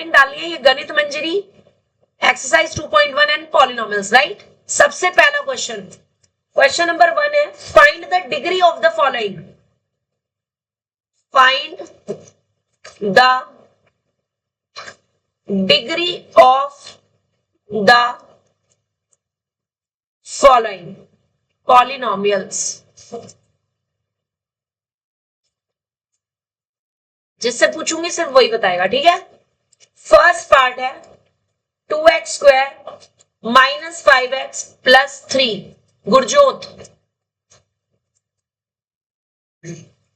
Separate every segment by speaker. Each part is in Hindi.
Speaker 1: हेडिंग डालनी है ये गणित मंजरी एक्सरसाइज 2.1 एंड पॉलिनोमियल्स, राइट। सबसे पहला क्वेश्चन नंबर 1 है, find the degree of the following. Find the degree of the following polynomials. जिससे पूछूंगी सिर्फ वही बताएगा, ठीक है। फर्स्ट पार्ट है 2x square minus 5x plus 3। Gurjot,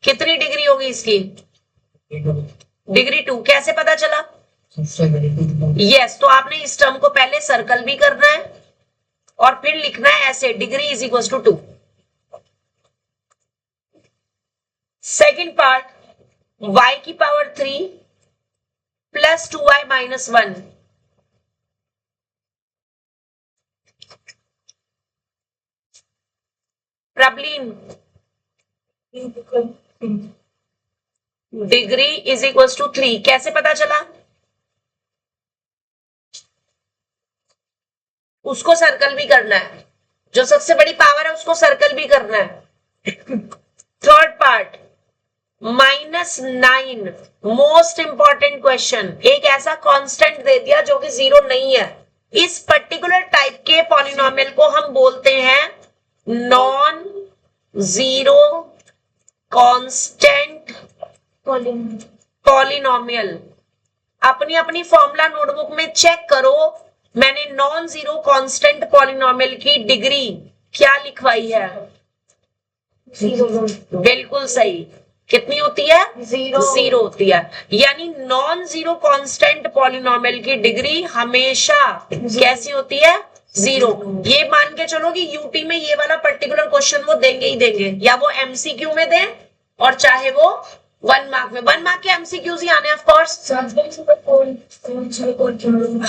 Speaker 1: कितनी डिग्री होगी इसकी? डिग्री 2। कैसे पता चला? यस, तो आपने इस टर्म को पहले सर्कल भी करना है और फिर लिखना है ऐसे, degree is equal to 2। Second part y की power 3 plus 2y minus 1। Problem, degree is equal to 3। कैसे पता चला? उसको सर्कल भी करना है, जो सबसे बड़ी पावर है उसको सर्कल भी करना है। Third part -9, most important question. एक ऐसा कांस्टेंट दे दिया जो कि 0 नहीं है। इस पर्टिकुलर टाइप के पॉलिनोमियल को हम बोलते हैं नॉन जीरो कांस्टेंट पॉलिनोमियल। अपनी अपनी फॉर्मूला नोटबुक में चेक करो, मैंने नॉन जीरो कांस्टेंट पॉलिनोमियल की डिग्री क्या लिखवाई है? 0। बिल्कुल सही। कितनी होती है? 0 होती है। यानी नॉन जीरो कांस्टेंट पॉलिनोमियल की डिग्री हमेशा कैसी होती है? 0। ये मान के चलो कि यूटी में ये वाला पर्टिकुलर क्वेश्चन वो देंगे ही देंगे, या वो एमसीक्यू में दें और चाहे वो 1 मार्क में। 1 मार्क के एमसीक्यूज ही आने ऑफ कोर्स।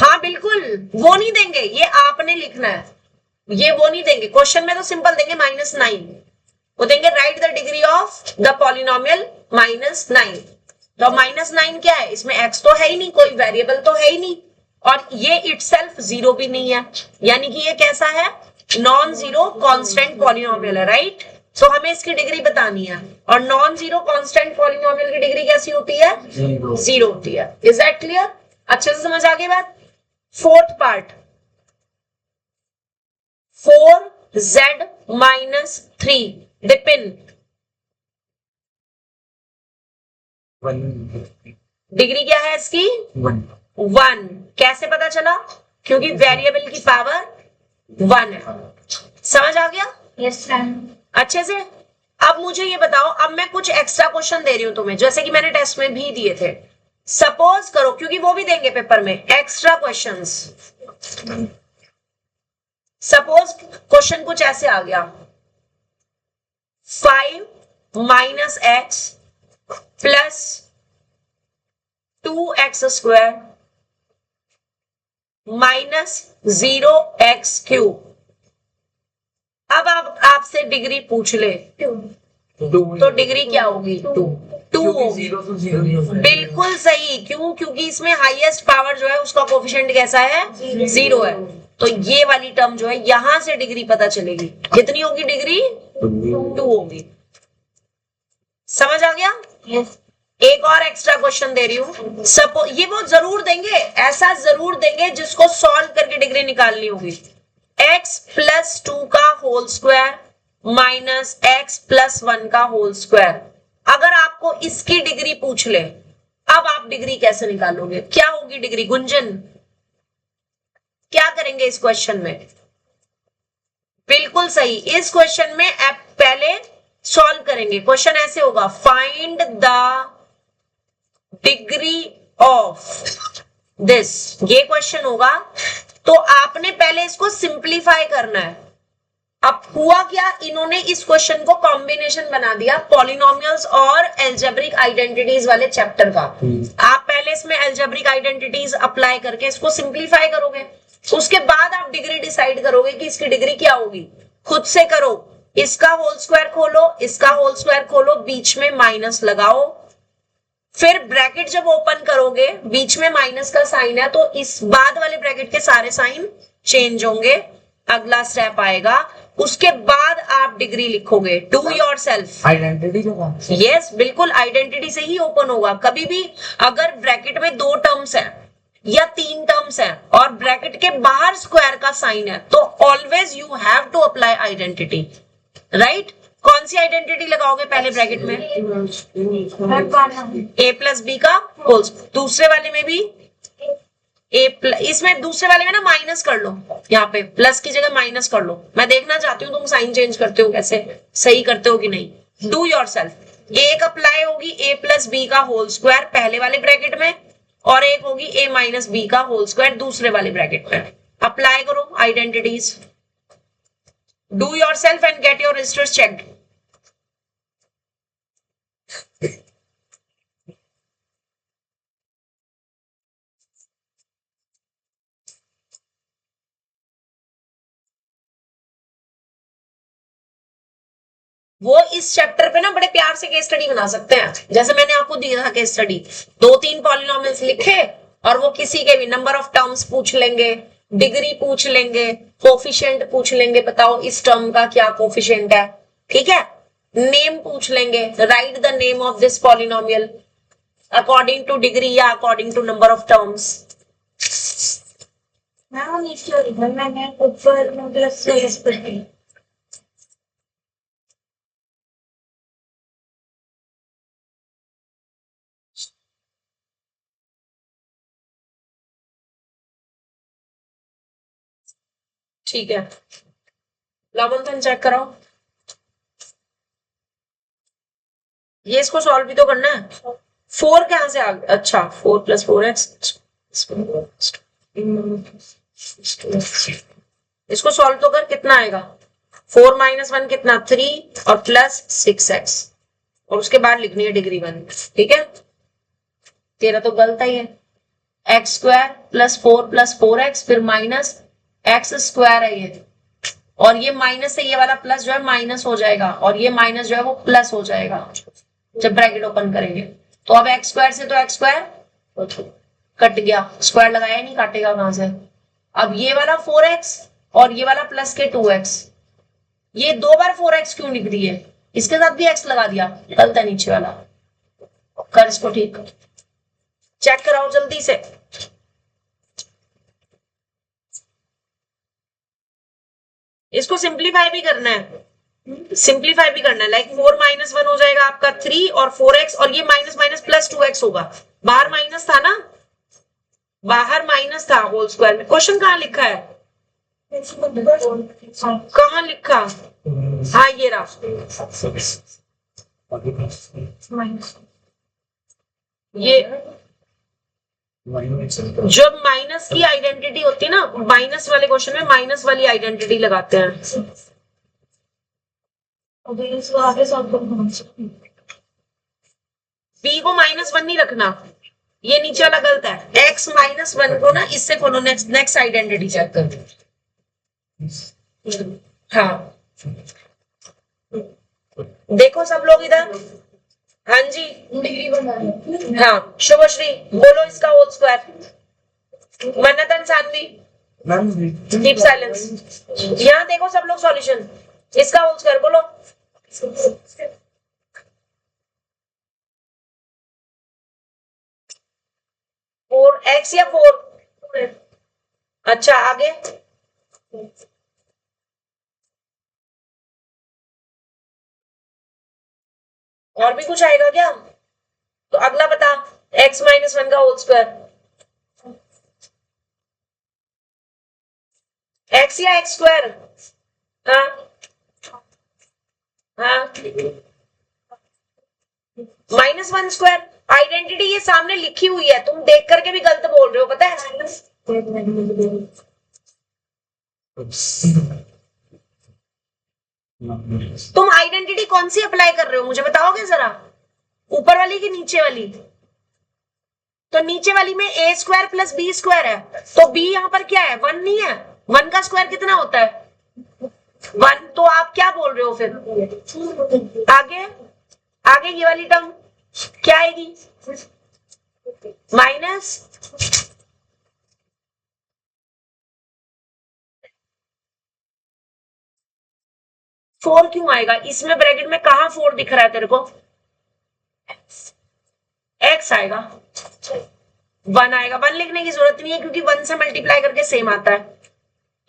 Speaker 1: हाँ बिल्कुल, वो नहीं देंगे, ये आपने लिखना है। ये वो नहीं देंगे, क्वेश्चन में तो सिंपल देंगे -9। वो देंगे right the degree of the polynomial -9। तो -9 क्या है? इसमें x तो है ही नहीं, कोई वेरिएबल तो है ही नहीं, और ये इटसेल्फ 0 भी नहीं है, यानी कि ये कैसा है? नॉन जीरो कांस्टेंट पॉलिनोमियल है, राइट। सो हमें इसकी डिग्री बतानी है, और नॉन जीरो कांस्टेंट पॉलिनोमियल की डिग्री कैसी होती है? 0 होती है। Is that clear? अच्छे से समझ आ गई बात। Fourth part 4z minus 3 डिपिन। Degree क्या है इसकी? 1। कैसे पता चला? क्योंकि वेरिएबल की पावर 1 है। समझ आ गया?
Speaker 2: Yes ma'am.
Speaker 1: अच्छे से। अब मुझे ये बताओ, अब मैं कुछ एक्स्ट्रा क्वेश्चन दे रही हूं तुम्हें, जैसे कि मैंने टेस्ट में भी दिए थे। सपोज करो, क्योंकि वो भी देंगे पेपर में एक्स्ट्रा क्वेश्चंस। सपोज क्वेश्चन कुछ ऐसे आ गया, 5 minus x plus 2x square minus 0x cube. अब आप आपसे डिग्री पूछ ले तो डिग्री क्या होगी? 2 होगी। बिल्कुल सही। क्यों? क्योंकि इसमें हाईएस्ट पावर जो है उसका कोफिशिएंट कैसा है? 0 है। तो ये वाली टर्म जो है यहां से डिग्री पता चलेगी। कितनी होगी डिग्री? 2 होगी। समझ आ गया?
Speaker 2: यस।
Speaker 1: एक और एक्स्ट्रा क्वेश्चन दे रही हूं। सपोज, ये वो जरूर देंगे, ऐसा जरूर देंगे जिसको सॉल्व करके डिग्री निकालनी होगी। x प्लस 2 का whole square minus x plus 1 का होल स्क्वायर। अगर आपको इसकी डिग्री पूछ ले, अब आप डिग्री कैसे निकालोगे? क्या होगी डिग्री? गुंजन, क्या करेंगे इस क्वेश्चन में? बिल्कुल सही। इस क्वेश्चन में आप पहले सॉल्व करेंगे। क्वेश्चन ऐसे होगा, find the degree of this. ये क्वेश्चन होगा, तो आपने पहले इसको सिंप्लीफाई करना है। अब हुआ क्या, इन्होंने इस क्वेश्चन को कॉम्बिनेशन बना दिया पॉलिनोमियल्स और एल्जेब्रिक आइडेंटिटीज वाले चैप्टर का। आप पहले इसमें एल्जेब्रिक आइडेंटिटीज अप्लाई करके इसको सिंप्लीफाई करोगे, उसके बाद आप डिग्री डिसाइड करोगे कि इसकी डिग्री क्या होगी। खुद से करो, इसका होल स्क्वायर खोलो, इसका होल स्क्वायर खोलो, बीच में माइनस लगाओ, फिर ब्रैकेट जब ओपन करोगे बीच में माइनस का साइन है तो इस बाद वाले ब्रैकेट के सारे साइन चेंज होंगे, अगला स्टेप आएगा, उसके बाद आप डिग्री लिखोगे। डू योर सेल्फ
Speaker 2: आइडेंटिटी लगा।
Speaker 1: यस बिल्कुल, आइडेंटिटी से ही ओपन होगा। कभी भी अगर ब्रैकेट में 2 टर्म्स है या 3 टर्म्स है और ब्रैकेट के बाहर स्क्वायर का साइन है तो always you have to apply identity, right. कौन सी आइडेंटिटी लगाओगे पहले ब्रैकेट में? a प्लस बी का होल। दूसरे वाले में भी इसमें दूसरे वाले में ना माइनस कर लो, यहाँ पे प्लस की जगह माइनस कर लो। मैं देखना चाहती हूँ तुम साइन चेंज करते हो कैसे, सही करते हो कि नहीं। Do yourself. एक अप्लाई होगी a प्लस बी का होल स्क्वायर पहले वाले ब्रैकेट में और एक होगी a माइनस बी का होल स्क्वायर दूसरे वाले ब्रैकेट में। अप्लाई करो identities. Do yourself and get your registers checked. वो इस चैप्टर पे ना बड़े प्यार से केस स्टडी बना सकते हैं, जैसे मैंने आपको दिया था केस स्टडी। 2-3 पॉलिनोमियल्स लिखे और वो किसी के भी नंबर ऑफ टर्म्स पूछ लेंगे, डिग्री पूछ लेंगे, कोफिशिएंट पूछ लेंगे, बताओ इस टर्म का क्या कोफिशिएंट है, ठीक है। नेम पूछ लेंगे, write the name of this polynomial according to degree या according to number of terms.
Speaker 3: मैंने ऊपर
Speaker 1: ठीक है, लवंथन चेक कराओ। ये इसको सॉल्व भी तो करना है। 4 कहां से आ गया? अच्छा 4 + 4x। इसको सॉल्व तो कर, कितना आएगा? 4 - 1 कितना? 3 और प्लस 6x और उसके बाद लिखनी है डिग्री 1, ठीक है। तेरा तो गलत ही है। x² + 4 + 4x फिर माइनस x² है ये, और ये माइनस से ये वाला प्लस जो है माइनस हो जाएगा और ये माइनस जो है वो प्लस हो जाएगा जब ब्रैकेट ओपन करेंगे। तो अब x² से तो x² कट गया, स्क्वायर लगाया नहीं, काटेगा कहां से। अब ये वाला 4x और ये वाला प्लस के 2x, ये 2 बार 4x क्यों लिख दिए? इसके साथ भी x लगा दिया, गलत है नीचे वाला। कर इसको ठीक, चेक कराओ जल्दी से। इसको सिंप्लीफाई भी करना है, सिंप्लीफाई भी करना है। लाइक 4 - 1 हो जाएगा आपका 3 और 4x और ये माइनस माइनस प्लस 2x होगा। बाहर माइनस था ना, बाहर माइनस था होल स्क्वायर में। क्वेश्चन कहाँ लिखा है? कहाँ लिखा? हाँ ये रहा। ये जब माइनस की आइडेंटिटी होती है ना, माइनस वाले क्वेश्चन में माइनस वाली आइडेंटिटी लगाते हैं। बी को -1 नहीं रखना, ये नीचे वाला गलत है। x - 1 को ना इससे खोलो, नेक्स्ट आइडेंटिटी चेक कर। हाँ देखो सब लोग इधर। हाँ जी
Speaker 3: डिग्री बना।
Speaker 1: हाँ शुभश्री बोलो इसका होल स्क्वायर। मन्नतन सानवी कीप साइलेंस। यहाँ देखो सब लोग सॉल्यूशन, इसका होल स्क्वायर बोलो। फोर एक्स या 4? अच्छा आगे और भी कुछ आएगा क्या? तो अगला बता, x - 1 का होल स्क्वायर। x या x²? हाँ हाँ -1² आइडेंटिटी ये सामने लिखी हुई है, तुम देख करके भी गलत बोल रहे हो, पता है। तुम आइडेंटिटी कौन सी अप्लाई कर रहे हो मुझे बताओगे जरा, ऊपर वाली की नीचे वाली? तो नीचे वाली में a² + b² है, तो b यहाँ पर क्या है? 1 नहीं है। 1 का स्क्वायर कितना होता है? 1। तो आप क्या बोल रहे हो फिर? आगे आगे ये वाली टर्म क्या आएगी? माइनस फोर क्यों आएगा? इसमें ब्रैकेट में कहा 4 दिख रहा है तेरे को? x आएगा, 1 आएगा। 1 लिखने की जरूरत नहीं है क्योंकि 1 से मल्टीप्लाई करके सेम आता है।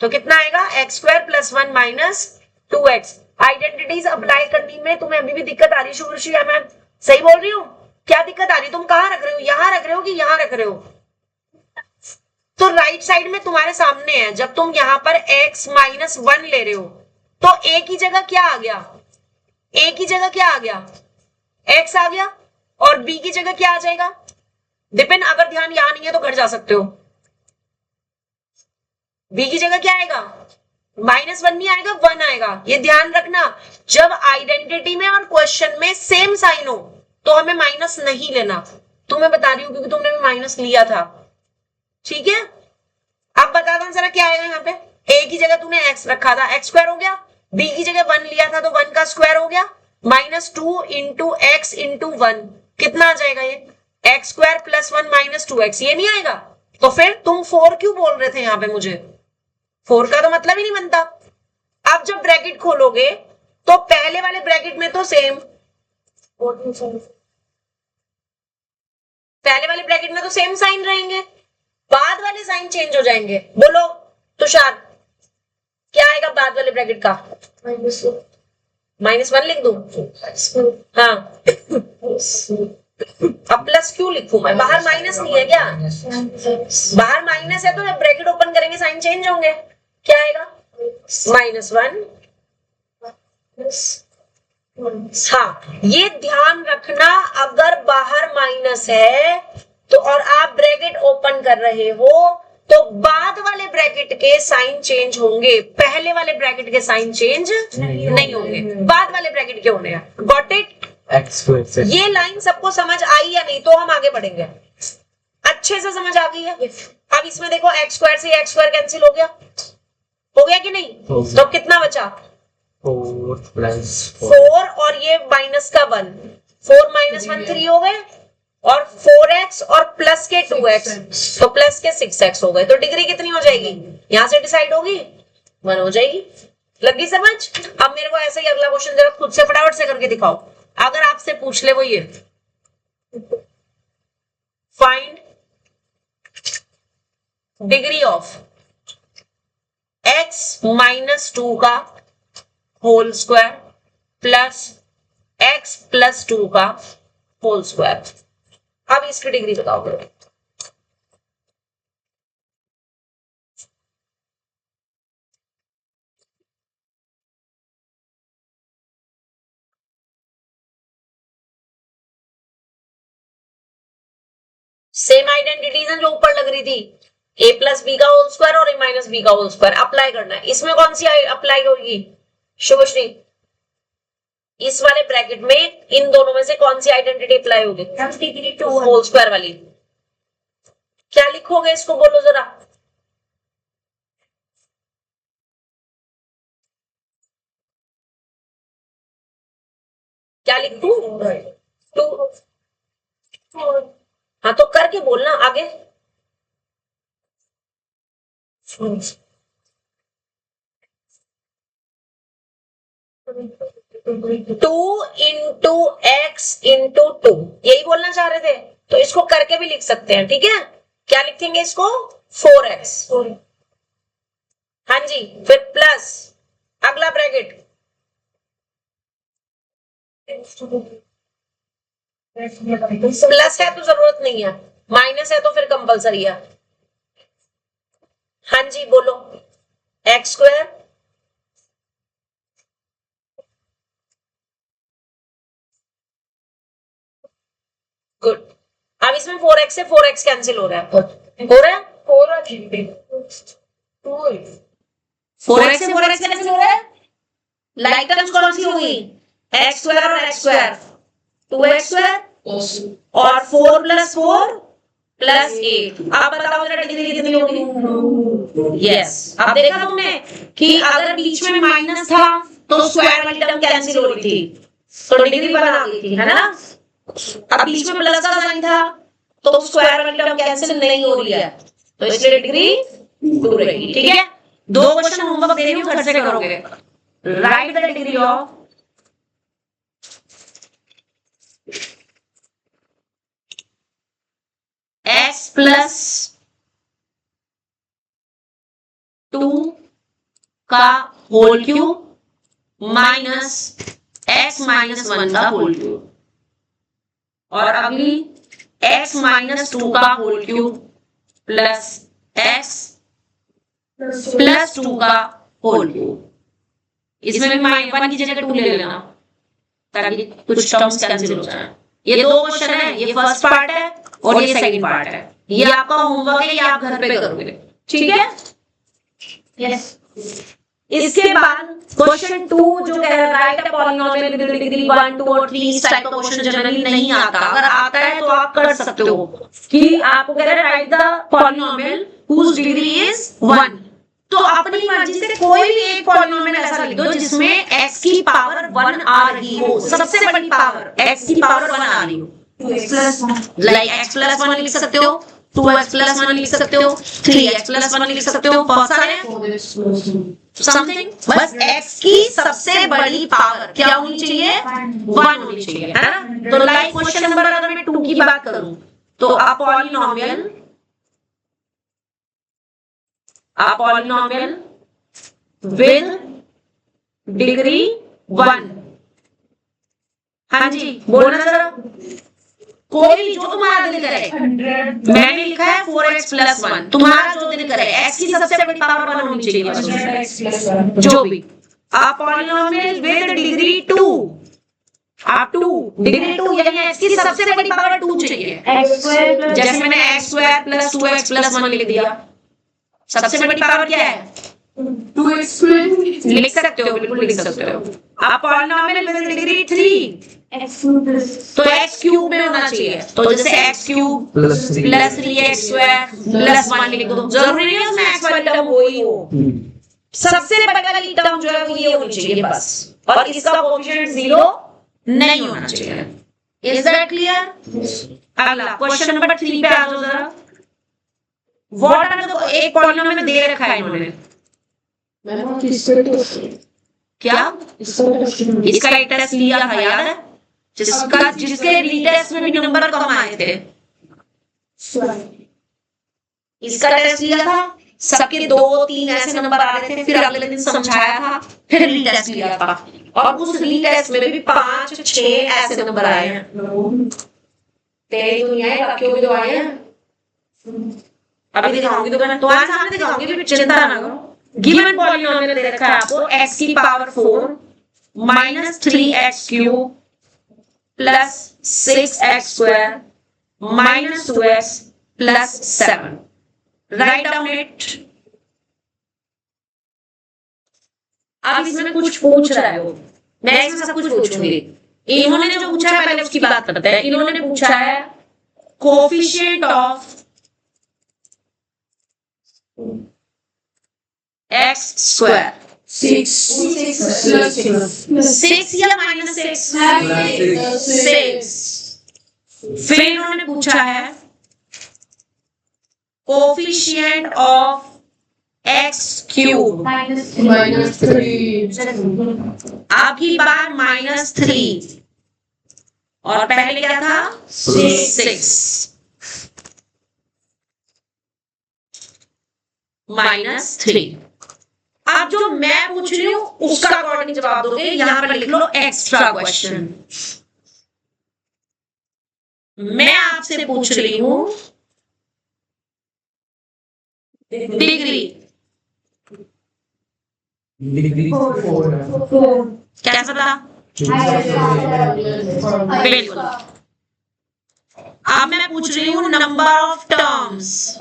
Speaker 1: तो कितना आएगा? x² + 1 - 2x। आइडेंटिटीज अप्लाई करने में तुम्हें अभी भी दिक्कत आ रही है शुभश्री? मैं सही बोल रही हूँ? क्या दिक्कत आ रही है? तुम कहाँ रख रहे हो? यहाँ रख रहे हो कि यहाँ रख रहे हो? तो राइट साइड में तुम्हारे सामने है। जब तुम यहाँ पर x - 1 ले रहे हो तो a की जगह क्या आ गया? a की जगह क्या आ गया? x आ गया। और b की जगह क्या आ जाएगा? डिपेंड, अगर ध्यान यहां नहीं है तो घर जा सकते हो। b की जगह क्या आएगा? -1 नहीं आएगा, 1 आएगा। ये ध्यान रखना, जब आइडेंटिटी में और क्वेश्चन में सेम साइन हो तो हमें माइनस नहीं लेना। तुम्हें बता रही हूँ क्योंकि तुमने भी माइनस लिया था। ठीक है, अब बता दो जरा क्या आएगा यहाँ पे। a की जगह तूने x रखा था, x² हो गया। b की जगह 1 लिया था तो 1 का स्क्वायर हो गया। -2 × x × 1 कितना आ जाएगा? ये x² + 1 - 2x। ये नहीं आएगा? तो फिर तुम 4 क्यों बोल रहे थे यहाँ पे? मुझे 4 का तो मतलब ही नहीं बनता। अब जब ब्रैकेट खोलोगे तो पहले वाले ब्रैकेट में तो सेम, पहले वाले ब्रैकेट में तो सेम साइन रहेंगे, बाद वाले साइन चेंज हो जाएंगे। बोलो तुषार, क्या आएगा बाद वाले ब्रैकेट का? -1 लिख दूं? हाँ, अब प्लस क्यों लिखूं मैं? बाहर माइनस नहीं है क्या? बाहर माइनस है तो जब ब्रैकेट ओपन करेंगे साइन चेंज होंगे। क्या आएगा? -1। हाँ, ये ध्यान रखना, अगर बाहर माइनस है तो और आप ब्रैकेट ओपन कर रहे हो तो बाद वाले ब्रैकेट के साइन चेंज होंगे, पहले वाले ब्रैकेट के साइन चेंज नहीं होंगे। बाद वाले ब्रैकेट के होने हैं। Got it? ये लाइन सबको समझ आई या नहीं? तो हम आगे बढ़ेंगे। अच्छे से समझ आ गई है? अब इसमें देखो x² से x² कैंसिल हो गया कि नहीं? तो अब कितना बचा? 4 और ये माइनस का 1, 4 - 1 3 हो गए, और 4x और प्लस के 2x, तो प्लस के 6x हो गए। तो डिग्री कितनी हो जाएगी? यहां से डिसाइड होगी, 1 हो जाएगी। लगी समझ? अब मेरे को ऐसे ही अगला क्वेश्चन जरा खुद से फटाफट से करके दिखाओ। अगर आपसे पूछ ले वो ये, फाइंड डिग्री ऑफ x - 2 का होल स्क्वायर प्लस x + 2 का होल स्क्वायर। अब इसकी डिग्री बताओ। सेम आइडेंटिटीज हैं जो ऊपर लग रही थी, a + b का होल स्क्वायर और a - b का होल स्क्वायर अप्लाई करना है। इसमें कौन सी अप्लाई होगी शुभश्री? इस वाले ब्रैकेट में इन दोनों में से कौन सी आइडेंटिटी अप्लाई होगी?
Speaker 3: डिग्री 2
Speaker 1: होल स्क्वायर वाली। क्या लिखोगे इसको बोलो जरा? क्या लिखूं? 2। हाँ तो करके बोलना आगे। 2 × x × 2 यही बोलना चाह रहे थे, तो इसको करके भी लिख सकते हैं। ठीक है, क्या लिखेंगे इसको? 4x। हाँ जी, फिर प्लस अगला ब्रैकेट, प्लस है तो जरूरत नहीं है, माइनस है तो फिर कंपलसरी है। हाँ जी बोलो, x²। गुड। अब इसमें 4x से 4x कैंसिल हो रहा है, हो रहा है 4x से 4x कैंसिल हो रहा है। लाइक टर्म्स कौन सी होगी? x² और x², 2x² और 4 + 4 + 8। अब बताओ जरा डिग्री कितनी होगी? यस, अब देखा तुमने कि अगर बीच में माइनस था तो स्क्वायर वाली टर्म कैंसिल हो रही थी, तो डिग्री बना गई थी, है ना? अब बीच में प्लस का साइन था तो स्क्वायर वाली टर्म कैंसिल नहीं हो रही है, तो इसलिए डिग्री 2 रहेगी। ठीक है, 2 क्वेश्चन होमवर्क दे रही हूँ, घर से करोगे। Write the degree of x plus 2 का whole cube minus x minus 1 का होल क्यूब, और अगली x माइनस 2 का whole cube plus x plus 2 का होल क्यूब। इसमें भी -1 की जगह 2 ले लेना ताकि कुछ टर्म्स कैंसिल हो जाए। ये 2 क्वेश्चन है, ये फर्स्ट पार्ट है और ये सेकंड पार्ट है। ये आपका होमवर्क है, ये आप घर पे करोगे। ठीक है,
Speaker 3: यस।
Speaker 1: इसके बाद क्वेश्चन 2 जो कह रहा है right a polynomial with degree 1 2 और 3, इस टाइप का क्वेश्चन जनरली नहीं आता। अगर आता है तो आप कर सकते हो कि आपको कह रहा है write the polynomial whose degree is 1, तो अपनी मर्जी से कोई भी एक पॉलिनोमियल ऐसा लिख दो जिसमें x की पावर 1 आ रही हो, सबसे बड़ी पावर x की पावर 1 आ रही हो।
Speaker 3: 2x plus 1
Speaker 1: like x plus 1 लिख सकते हो, 2x प्लस 1 लिख सकते हो, 3x प्लस 1 लिख सकते हो, बहुत सारे समथिंग। बस x की सबसे बड़ी पावर क्या होनी चाहिए? 1 होनी चाहिए, है ना। तो लाइक क्वेश्चन नंबर, अगर मैं 2 की बात करूं तो अ पॉलिनोमियल विद डिग्री 1, हाँ जी बोलना जरा, कोई भी जो तुम्हारा दिल करे।
Speaker 3: 100
Speaker 1: मैंने लिखा है 4x प्लस 1, तुम्हारा जो दिल करे, x की सबसे बड़ी पावर 1 होनी चाहिए,
Speaker 3: 100x plus 1
Speaker 1: जो भी। अ पॉलिनोमियल विद डिग्री 2, आप 2 डिग्री 2 यानी x की सबसे बड़ी पावर 2 चाहिए।
Speaker 3: x square plus
Speaker 1: जैसे मैंने x square plus 2x plus 1 लिख दिया, सबसे बड़ी पावर क्या है?
Speaker 3: 2x square
Speaker 1: लिख सकते हो, बिल्कुल लिख सकते हो। A polynomial with degree 3,
Speaker 3: x plus
Speaker 1: तो x क्यूब में होना चाहिए, तो जैसे x cube plus 3x square plus 1 लिख दो। जरूरी नहीं है उसमें x वाली टर्म वो ही हो, सबसे बड़ी वाली टर्म जो है वो ये होनी चाहिए बस, और इसका कोएफिशिएंट 0 नहीं होना चाहिए। Is that clear? अगला क्वेश्चन नंबर 3 पे आ जाओ जरा। व्हाट आर द, एक पॉलिनोमियल दे रखा है इन्होंने, क्या इसका एक टेस्ट लिया था याद है, जिसके रीटेस्ट में भी नंबर कम आए थे। इसका टेस्ट लिया था, सबके 2-3 ऐसे नंबर आ रहे थे, फिर अगले दिन समझाया था, फिर रीटेस्ट लिया था, और उस रीटेस्ट में भी 5-6 ऐसे नंबर आए हैं। तेरी दुनिया है, बाकियों भी तो आए हैं। अभी दिखाऊंगी तो मैं तुम्हारे सामने दिखाऊंगी, भी चिंता ना करो। गिवन पॉलिनोमियल दे रखा है आपको x की power 4 minus 3x cube plus 6x square minus 2x plus 7। Write down it. अब इसमें कुछ पूछ रहे हो, मैं इसमें सब कुछ पूछूंगी। इन्होंने जो पूछा है पहले उसकी बात करते हैं। इन्होंने पूछा है कोफिशिएंट ऑफ x स्क्वायर 6 या माइनस 6। फिर इन्होंने पूछा है कोफिशिएंट ऑफ x क्यूब अब की बार -3, और पहले क्या था 6 -3। अब जो मैं पूछ रही हूं उसका अकॉर्डिंग जवाब दोगे। यहां पर लिख लो एक्स्ट्रा क्वेश्चन। मैं आपसे पूछ रही हूं डिग्री कैसा था? बिल्कुल। अब मैं पूछ रही हूँ नंबर ऑफ टर्म्स।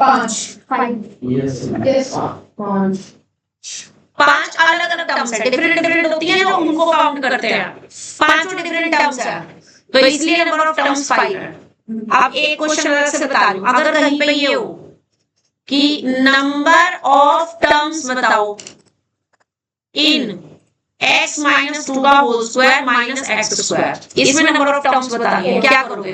Speaker 1: 5 अलग अलग टर्म्स है, डिफरेंट होती है जो उनको काउंट करते हैं। 5 डिफरेंट टर्म्स है, तो इसलिए नंबर ऑफ टर्म्स 5 है। अब एक क्वेश्चन अलग से बता रही हूँ, अगर कहीं पे ये हो कि नंबर ऑफ टर्म्स बताओ इन x माइनस 2 का whole square minus x square. इसमें नंबर ऑफ टर्म्स बताइए, क्या करोगे?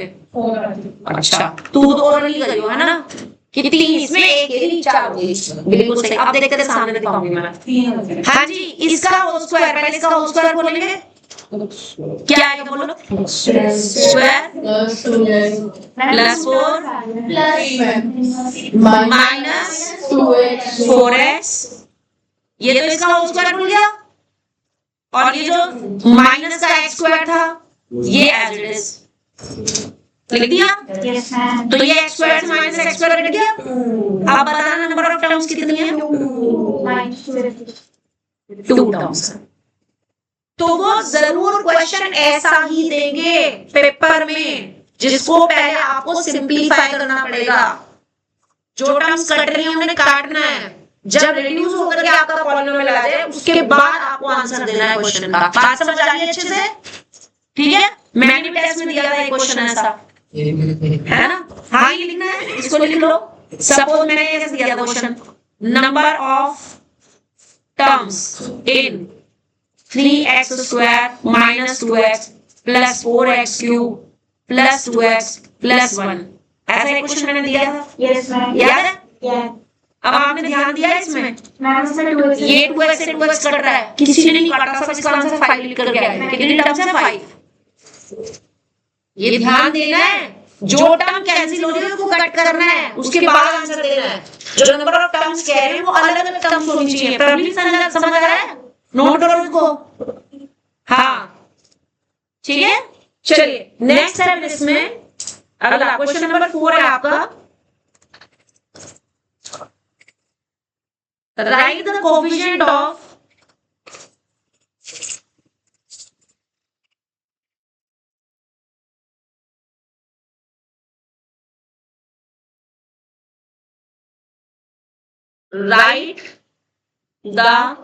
Speaker 1: अच्छा, तू तो ओरली करियो है ना, कितनी इसमें एक ही 4 होगी। बिल्कुल सही। अब देखते हैं, सामने दिखाऊंगी मैं। हाँ जी, इसका होल स्क्वायर, पहले इसका होल स्क्वायर बोलेंगे, क्या आएगा बोलो? स्क्वायर प्लस 4 माइनस 4x, ये तो इसका होल स्क्वायर बोल गया, और ये जो माइनस का एक्स स्क्वायर था ये एज इट इज लिख दिया। तो ये x square minus x square cut गया। अब बताना नंबर ऑफ टर्म्स कितनी है? 2 टर्म्स। तो वो जरूर क्वेश्चन ऐसा ही देंगे पेपर में, जिसको पहले आपको सिंपलीफाई करना पड़ेगा। जो टर्म्स कट रही है उन्हें काटना है, जब रिड्यूस होकर के आपका पॉलिनोमियल आ जाए उसके बाद आपको आंसर देना है क्वेश्चन का। बात समझ आ रही है अच्छे से? ठीक है, मैंने टेस्ट में दिया था एक क्वेश्चन ऐसा, है ना? हाँ, ये लिखना है, इसको लिख लो। सपोज मैंने ऐसे दिया था question, number of terms in 3x square minus 2x plus 4x cube plus 2x plus 1, ऐसा एक क्वेश्चन मैंने दिया था, याद है? अब आपने ध्यान दिया इसमें, ये 2x से 2x कट रहा है, किसी ने नहीं काटा, सब इसका आंसर 5 लिख करके आए। कितनी टर्म्स है? 5। ये ध्यान देना है, जो टर्म कैंसिल हो रही है उसको कट करना है, उसके बाद आंसर देना है। जो नंबर ऑफ टर्म्स कह रहे हैं वो अलग अलग टर्म्स होनी चाहिए। प्रॉब्लम समझ आ रहा है? नोट करो इसको। हाँ, ठीक है, चलिए नेक्स्ट है इसमें अगला क्वेश्चन नंबर 4 है आपका। Write the coefficient of write the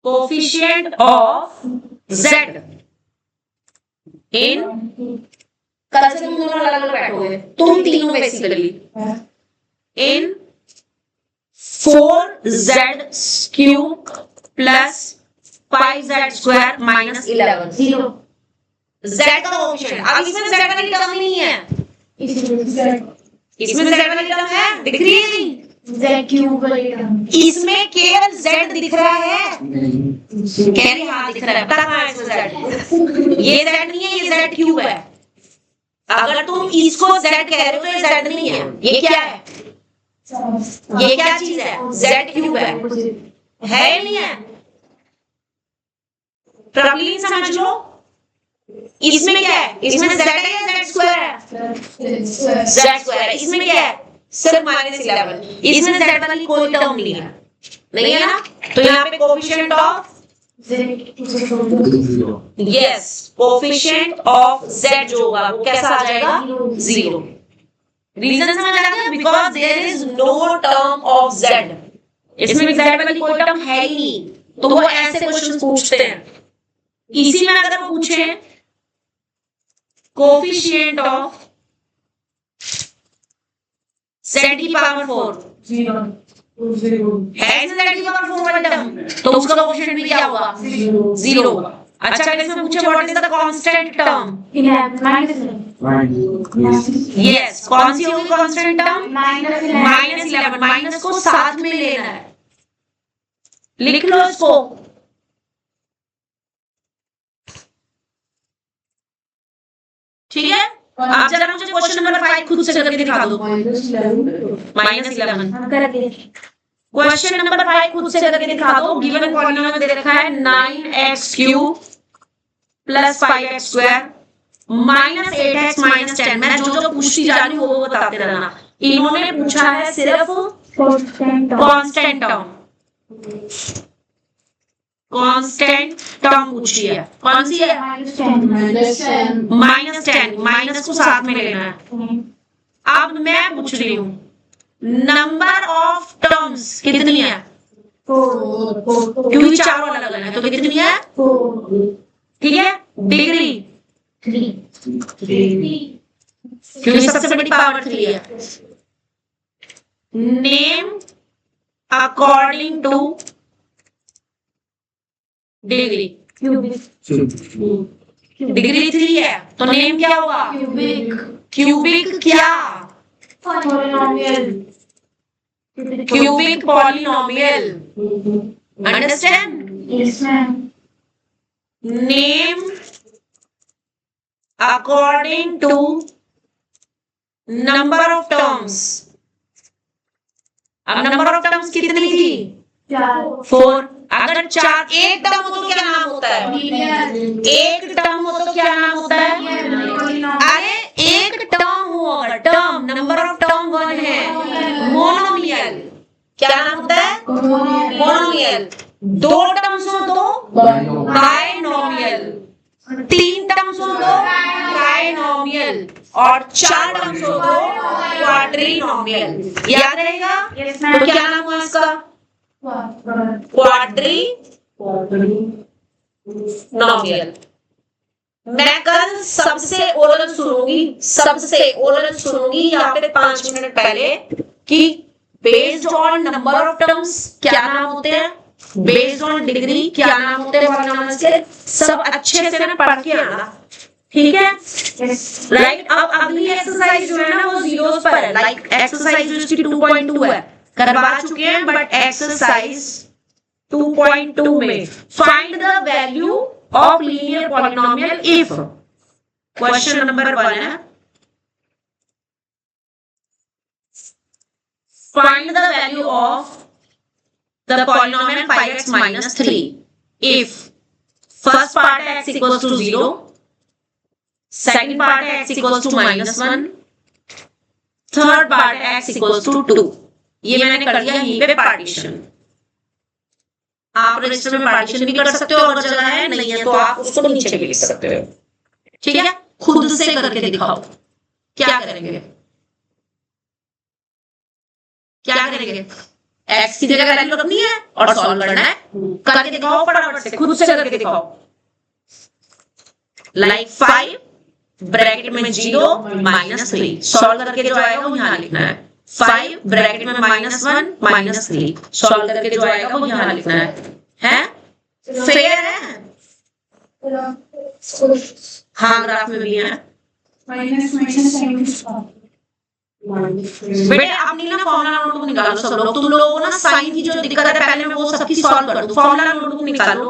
Speaker 1: coefficient of z in, कल से तुम दोनों अलग अलग बैठोगे, तुम तीनों basically, in 4z cube plus 5z square minus 11। z का कोएफिशिएंट, अब इसमें z वाली टर्म नहीं है, इसमें z वाली टर्म है, दिख रही है?
Speaker 3: Z क्यूब वाली टर्म,
Speaker 1: इसमें केवल z दिख रहा है, कह रही हाँ दिख रहा है, पता कहाँ है इसमें z? ये z नहीं है, ये z क्यूब है। अगर तुम इसको z कह रहे हो तो ये z नहीं है, ये क्या है? ये क्या चीज है? z क्यूब है या नहीं है? प्रॉब्लम समझ लो, इसमें क्या है? इसमें z है या z स्क्वायर है? z स्क्वायर है। इसमें क्या है? सिर्फ -11। इसमें z वाली कोई टर्म नहीं है, नहीं है ना? तो यहाँ पे coefficient of yes, coefficient of z जो होगा वो कैसा आ जाएगा? 0। रीजन समझ आ गया? Because there is no term of z, इसमें z वाली कोई टर्म है ही नहीं, तो वो ऐसे क्वेश्चन पूछते हैं। इसी में अगर वो पूछे कोएफिशिएंट ऑफ z की पावर 4 है, z की पावर 4 वाला टर्म, तो उसका कोएफिशिएंट भी क्या होगा? 0 होगा। अच्छा, अगर इसमें पूछे what is the constant term, yes, कौन सी होगी कांस्टेंट टर्म? -11। माइनस को साथ में लेना है, लिख लो इसको। ठीक है, आप जरा मुझे क्वेश्चन नंबर 5 खुद से करके दिखा दो। -11 क्वेश्चन नंबर 5 खुद से करके दिखा दो। गिवन पॉलिनोमियल दे रखा है 9x cube plus 5x square minus 8x minus 10। मैं जो जो पूछती जा रही हूँ वो बताते रहना। इन्होंने पूछा है सिर्फ कांस्टेंट टर्म, कांस्टेंट टर्म पूछी है। कौन सी है? -10। माइनस को साथ में लेना है। अब मैं पूछ रही हूँ नंबर ऑफ टर्म्स कितनी है? क्योंकि चारों अलग अलग है, तो कितनी है? ठीक है, डिग्री 3, क्योंकि सबसे बड़ी पावर 3 है। Name according to degree,
Speaker 3: cubic
Speaker 1: degree 3 है तो नेम क्या होगा?
Speaker 3: क्यूबिक
Speaker 1: क्यूबिक क्या?
Speaker 3: Polynomial
Speaker 1: cubic polynomial. Understand?
Speaker 3: Yes ma'am
Speaker 1: name according to number of terms. अब नंबर ऑफ टर्म्स कितनी थी? 4। अगर 4 एक टर्म हो तो क्या नाम होता है? एक टर्म हो तो क्या नाम होता है? अरे एक टर्म हो, अगर टर्म नंबर ऑफ टर्म 1 है, मोनोमियल। क्या नाम होता है? मोनोमियल। 2 टर्म्स हो तो बाइनोमियल, 3 टर्म्स हो तो ट्राइनोमियल और 4 टर्म्स हो तो क्वाड्रिनोमियल। याद रहेगा? तो क्या नाम हुआ इसका? क्वाड्रिनोमियल। मैं कल सबसे ओरल सुनूंगी यहाँ पे 5 मिनट पहले कि based on number of terms क्या नाम होते हैं, बेस्ड ऑन डिग्री क्या नाम होते हैं पॉलिनोमियल्स के। सब अच्छे से ना पढ़ के आना, ठीक है? राइट। अब अगली एक्सरसाइज जो है ना वो जीरोस पर है। लाइक एक्सरसाइज जो इसकी 2.2 है करवा चुके हैं, बट एक्सरसाइज 2.2 में find the value of linear polynomial if, question number 1 है, find the value of the polynomial 5x minus 3 if first part है x equals to 0, second part है x equals to -1, third part है x equals to 2। ये मैंने कर दिया यहीं पे पार्टीशन। आप रजिस्टर में पार्टीशन भी कर सकते हो, अगर जगह है नहीं है तो आप उसको नीचे भी लिख सकते हो, ठीक है? खुद से करके दिखाओ। क्या करेंगे? क्या करेंगे? x की जगह वैल्यू रखनी है और सॉल्व करना है। करके दिखाओ फटाफट से, खुद से करके दिखाओ। लाइक 5 ब्रैकेट में 0 -3, सॉल्व करके जो आएगा वो यहाँ लिखना है। 5 ब्रैकेट में -1 -3, सॉल्व करके जो आएगा वो यहाँ लिखना है? फेयर है? हाँ ग्राफ में भी है। बेटे अपनी ना फॉर्मूला नोटबुक निकालो सब लोग। तुम लोगों को ना साइन की जो दिक्कत है पहले मैं वो सबकी सॉल्व कर दूं। फॉर्मूला नोटबुक निकालो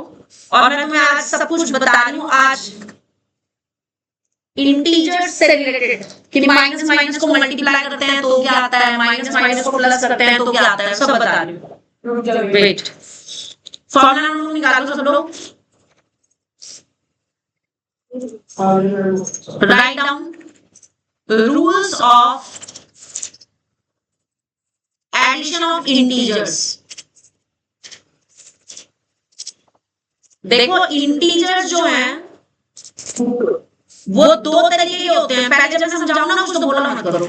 Speaker 1: और मैं तुम्हें आज सब कुछ बता रही हूँ। आज इंटीजर्स से रिलेटेड कि माइनस माइनस को मल्टीप्लाई करते हैं तो क्या आता है, माइनस माइनस को प्लस करते हैं तो क्या आता है, सब बता रही हूँ। वेट, फॉर्मूला नोटबुक निकालो सब लोग। Write down rules of addition of integers. देखो इंटीजर्स जो हैं वो 2 तरीके के होते हैं। पहले जब मैं समझाऊं ना कुछ तो बोला मत करो।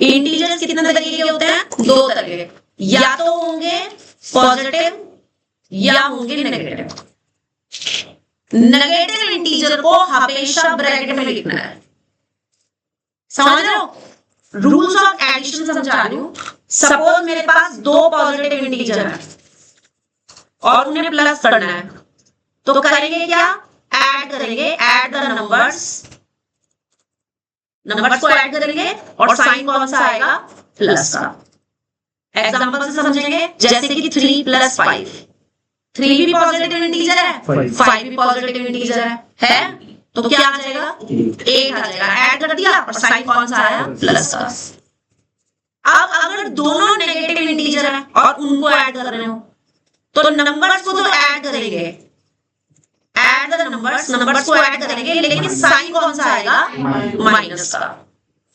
Speaker 1: इंटीजर्स कितने तरीके के होते हैं? 2 तरह के, या तो होंगे पॉजिटिव या होंगे नेगेटिव। नेगेटिव इंटीजर को हमेशा ब्रैकेट में लिखना है, समझ रहे हो? रूल्स ऑफ एडिशन समझा रही हूं। सपोज मेरे पास 2 पॉजिटिव इंटीजर है और उन्हें प्लस करना है, तो करेंगे क्या? ऐड करेंगे, ऐड द नंबर्स, नंबर्स को ऐड करेंगे और साइन कौन सा आएगा? प्लस का। एग्जांपल से समझेंगे, जैसे कि 3 + 5। 3 भी पॉजिटिव इंटीजर है, 5 भी पॉजिटिव इंटीजर है? तो क्या आ जाएगा? 8 आ जाएगा। ऐड कर दिया और साइन कौन सा आया? प्लस का। अब अगर दोनों नेगेटिव इंटीजर है और उनको ऐड कर रहे हो तो नंबर्स को तो ऐड करेंगे, ऐड द नंबर्स, नंबर्स को ऐड करेंगे, लेकिन साइन कौन सा आएगा? माइनस का।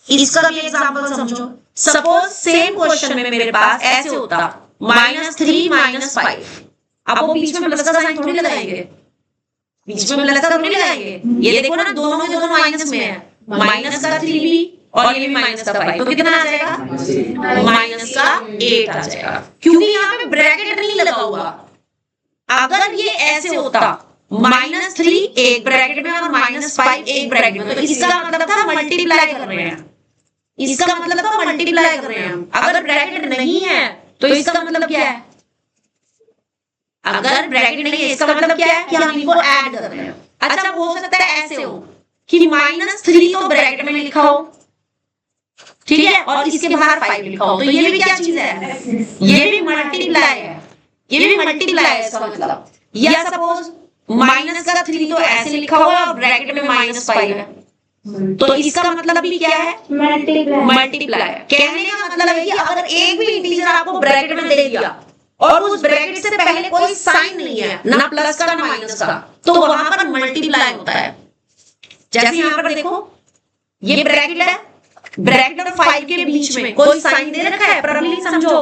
Speaker 1: इसका भी एग्जांपल समझो। सपोज सेम क्वेश्चन में मेरे पास ऐसे होता -3 -5। अब वो बीच में प्लस का साइन थोड़ी लगाएंगे, बीच में प्लस का थोड़ी लगाएंगे। ये देखो ना दोनों में दोनों माइनस में है, माइनस का 3 भी और ये भी माइनस का 5, तो कितना आ जाएगा? माइनस का 8 आ जाएगा, क्योंकि यहाँ पे ब्रैकेट नहीं लगा हुआ। अगर ये ऐसे होता -3 एक ब्रैकेट में और -5 एक ब्रैकेट में, तो इसका मतलब था मल्टीप्लाई कर रहे हैं, इसका मतलब था मल्टीप्लाई कर रहे हैं। अगर ब्रैकेट नहीं है तो इसका मतलब क्या है?
Speaker 2: अगर ब्रैकेट नहीं है इसका मतलब क्या है कि हम इनको ऐड कर रहे हैं। अच्छा हो सकता है ऐसे हो कि -3 तो ब्रैकेट में लिखा हो, ठीक है, और इसके बाहर 5 लिखा हो, तो ये भी क्या चीज है, ये भी मल्टीप्लाई है, ये भी मल्टीप्लाई है इसका मतलब। या सपोज -3 तो ऐसे लिखा हुआ है और ब्रैकेट में -5 है, तो इसका मतलब भी क्या है, मल्टीप्लाई। कहने का मतलब है कि अगर एक भी इंटीजर आपको ब्रैकेट में दे दिया और उस ब्रैकेट से पहले कोई साइन नहीं है, ना प्लस का ना माइनस का, तो वहां पर मल्टीप्लाई होता है। जैसे यहाँ पर देखो ये ब्रैकेट है, ब्रैकेट और 5 के बीच में कोई साइन दे रखा है, प्रॉब्लम समझो,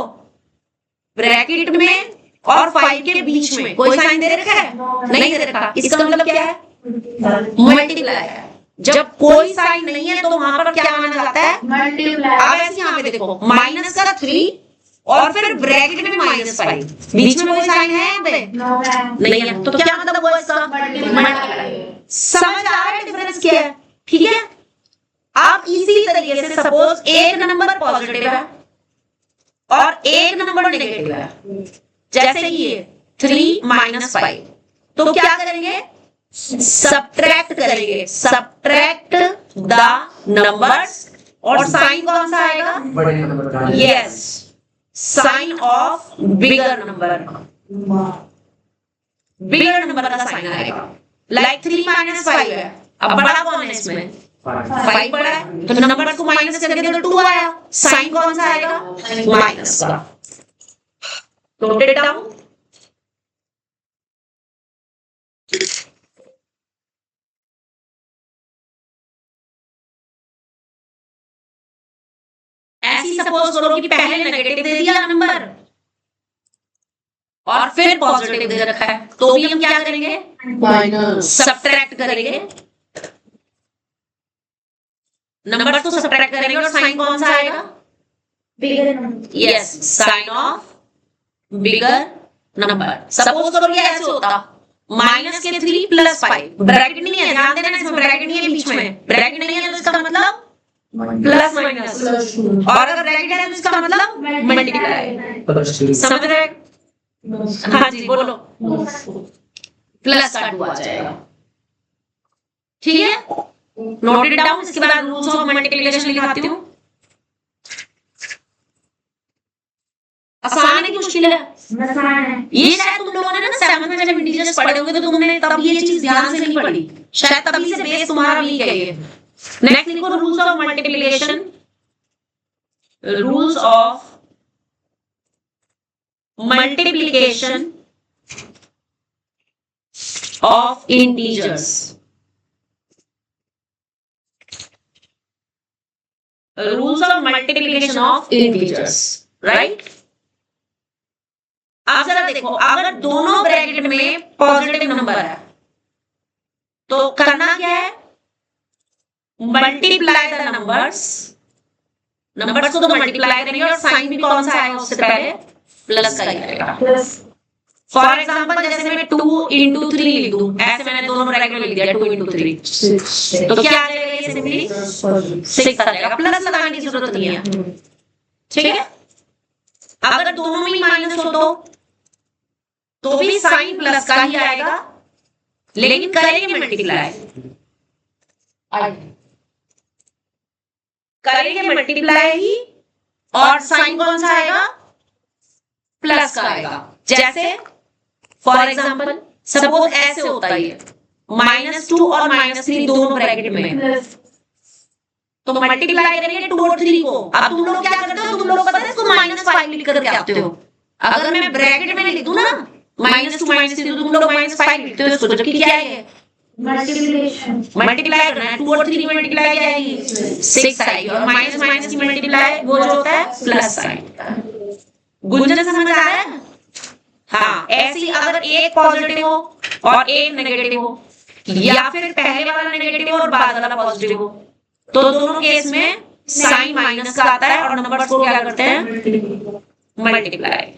Speaker 2: ब्रैकेट में और 5 के बीच में कोई साइन दे रखा है, नहीं दे रखा, इसका मतलब क्या है, मल्टीप्लाई है। जब कोई साइन नहीं है तो वहां पर क्या माना जाता है,
Speaker 3: मल्टीप्लाई।
Speaker 2: अब ऐसे यहाँ पे देखो -3 और फिर ब्रैकेट में -5, बीच में कोई साइन है यहाँ पे, नहीं है, तो क्या मतलब हुआ इसका, मल्टीप्लाई। समझ आ रहा है डिफरेंस क्या है, ठीक है। आप इसी तरीके से सपोज एक नंबर पॉजिटिव है और एक नंबर नेगेटिव है, जैसे ये 3 - 5, तो क्या करेंगे, सब्ट्रैक्ट करेंगे, सब्ट्रैक्ट द नंबर्स, और साइन कौन सा आएगा,
Speaker 4: बड़े नंबर का
Speaker 2: yes, sign of bigger number, bigger number का साइन आएगा। लाइक 3 - 5 है, अब बड़ा कौन है इसमें, 5 बड़ा है, तो नंबर को माइनस कर दिया तो 2 आया, साइन कौन सा आएगा, माइनस का। Note it down. ऐसी सपोज करो कि पहले नेगेटिव दे दिया नंबर और फिर पॉजिटिव दे रखा है, तो भी हम क्या करेंगे,
Speaker 4: माइनस
Speaker 2: सब्ट्रैक्ट करेंगे, नंबर तो सब्ट्रैक्ट करेंगे और साइन कौन सा आएगा, yes, sign of bigger number. Suppose करो ये ऐसे होता -3 + 5, ब्रैकेट नहीं है, ध्यान देना इसमें ब्रैकेट नहीं है, बीच में ब्रैकेट नहीं है तो इसका मतलब प्लस माइनस, और अगर ब्रैकेट है तो इसका मतलब मल्टीप्लाई। समझ रहे हैं? हाँ जी बोलो, प्लस का 2 आ जाएगा, ठीक है। Note it down. इसके बाद रूल्स ऑफ मल्टीप्लिकेशन लिखाती हूँ। आसान है कि मुश्किल है, ये शायद तुम लोगों ने ना 7th में जब इंटीजर्स पढ़े होंगे तो तुमने तब ये चीज ध्यान से नहीं पढ़ी, शायद तभी से बेस तुम्हारा वीक है ये। नेक्स्ट लिखो rules of multiplication, rules of multiplication of integers, rules of multiplication of integers, right. अब जरा देखो, अगर दोनों ब्रैकेट में पॉजिटिव नंबर है तो करना क्या है, मल्टीप्लाई द नंबर्स, नंबर्स को तो मल्टीप्लाई करेंगे और साइन भी कौन सा आएगा उससे पहले, प्लस का ही आएगा। फॉर एग्जांपल जैसे मैं 2 × 3 लिख दूं, ऐसे मैंने दोनों ब्रैकेट में लिख दिया 2 × 3, तो क्या आ जाएगा, ये सिंपली 6 आ जाएगा, प्लस लगाने की जरूरत नहीं है, ठीक है। अगर दोनों में माइनस हो तो भी साइन प्लस का ही आएगा, लेकिन करेंगे मल्टीप्लाई, करेंगे मल्टीप्लाई ही, और साइन कौन सा आएगा, प्लस का आएगा। जैसे फॉर एग्जांपल सपोज ऐसे होता है ये -2 और -3 दोनों ब्रैकेट में, तो मल्टीप्लाई करेंगे 2 और 3 को। अब तुम लोग क्या करते हो, तुम लोग पता है इसको -5 लिख करके आते हो। अगर मैं ब्रैकेट में लिख दूं ना -2 -3 तो तुम लोग -5 लिखते हो इसको, जबकि क्या है मल्टीप्लाई करना है, 2 और 3 मल्टीप्लाई क्या आएगी, 6 आएगी, और माइनस माइनस की मल्टीप्लाई वो जो होता है प्लस साइन। गुंजन समझ आ रहा है? हाँ, ऐसे ही अगर एक पॉजिटिव हो और एक नेगेटिव हो, या फिर पहले वाला नेगेटिव और बाद वाला पॉजिटिव हो, तो दोनों केस में साइन माइनस का आता है और नंबर्स को क्या करते हैं, मल्टीप्लाई,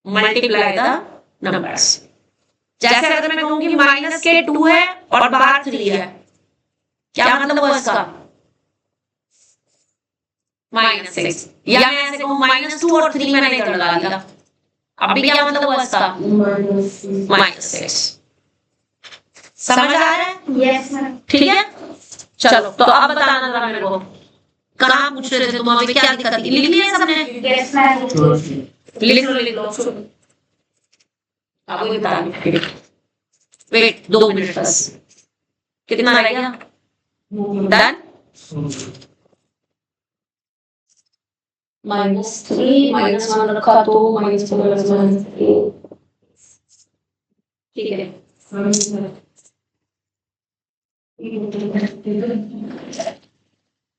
Speaker 2: मल्टीप्लाई द नंबर्स। जैसे अगर मैं कहूंगी -2 है और बाहर 3 है, क्या मतलब हुआ इसका, -6। या मैं ऐसे कहूं -2 और 3 मैंने इधर लगा दिया, अभी क्या मतलब हुआ इसका? -6। समझ आ रहा है?
Speaker 3: Yes, ma'am.
Speaker 2: ठीक है, चलो तो अब बताना जरा मेरे को, कहाँ पूछ रहे थे तुम, अभी क्या दिक्कत थी? लिख लिया सबने?
Speaker 3: Yes, ma'am.
Speaker 2: लिख लो। अब वही बता रही हूँ। वेट 2 मिनट बस, कितना रह गया? डन। -3 -1 रखा तो -4 ठीक है।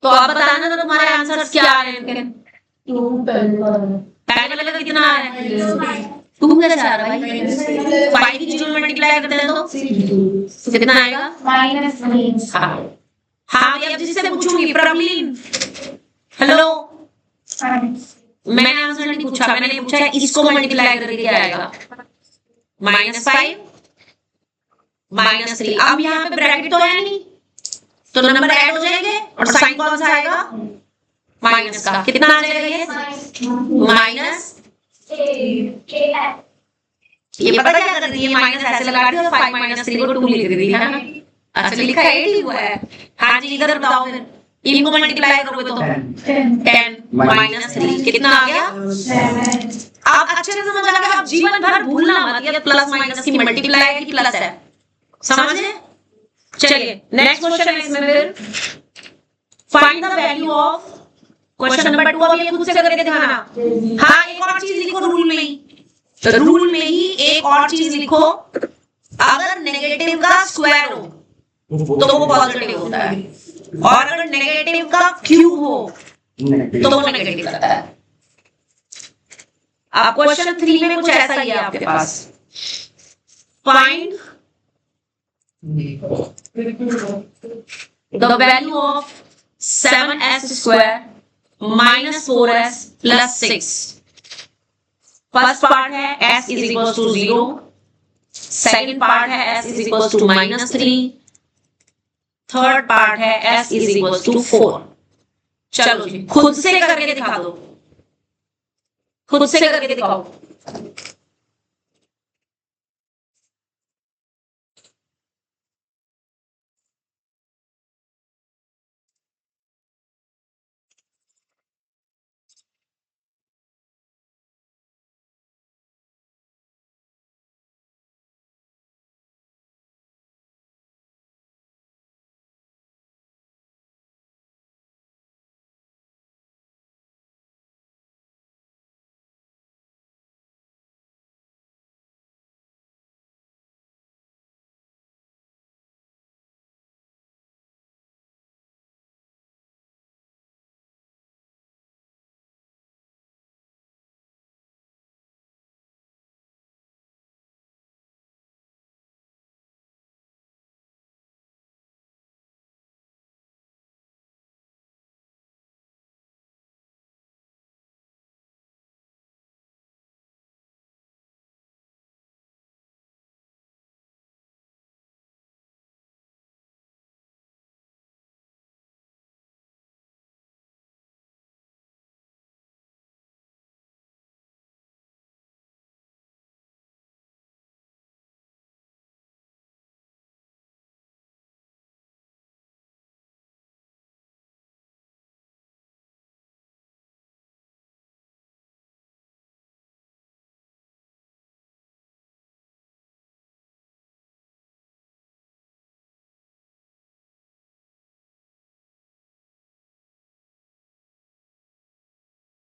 Speaker 2: तो आप बताना ना तुम्हारे आंसर्स क्या आ रहे हैं? पहले वाले का कितना आ रहा है? 2 कैसे आ रहा है भाई? 5 की 0 मल्टीप्लाई करते हैं तो कितना आएगा?
Speaker 3: -3.
Speaker 2: हाँ हाँ, ये अब जिससे पूछूंगी प्रॉब्लम। हेलो, मैंने आंसर नहीं पूछा, मैंने पूछा है इसको मल्टीप्लाई करके क्या आएगा? -5 -3। अब यहाँ पे ब्रैकेट तो है नहीं, तो नंबर ऐड हो जाएंगे और साइन कौन सा आएगा? माइनस का। कितना आ जाएगा ये? माइनस, ये पता क्या कर रही है? माइनस ऐसे लगा रही है और 5 -3 को 2 लिख रही है ना। अच्छा लिखा 8 ही हुआ है। हाँ जी, इधर बताओ फिर, इनको मल्टीप्लाई करोगे तो 10 -3 कितना आ गया? आप अच्छे से समझ आ गया? आप जीवन भर भूलना मत ये प्लस माइनस की मल्टीप्लाई है कि प्लस है, समझे? चलिए नेक्स्ट क्वेश्चन है इसमें फिर, find the value of, question number 2 अब ये खुद से करके दिखाना। हाँ, एक और चीज लिखो रूल में ही, रूल में ही एक और चीज लिखो, अगर नेगेटिव का स्क्वायर हो तो वो पॉजिटिव होता है, और अगर नेगेटिव का क्यूब हो तो वो नेगेटिव करता है। आप क्वेश्चन 3 में कुछ ऐसा ही है आपके पास, find the value of 7s square minus 4s plus 6। First part है s is equals to 0, second part है s is equals to -3, third part है s is equals to 4। चलो जी खुद से करके दिखा दो, खुद से करके दिखाओ।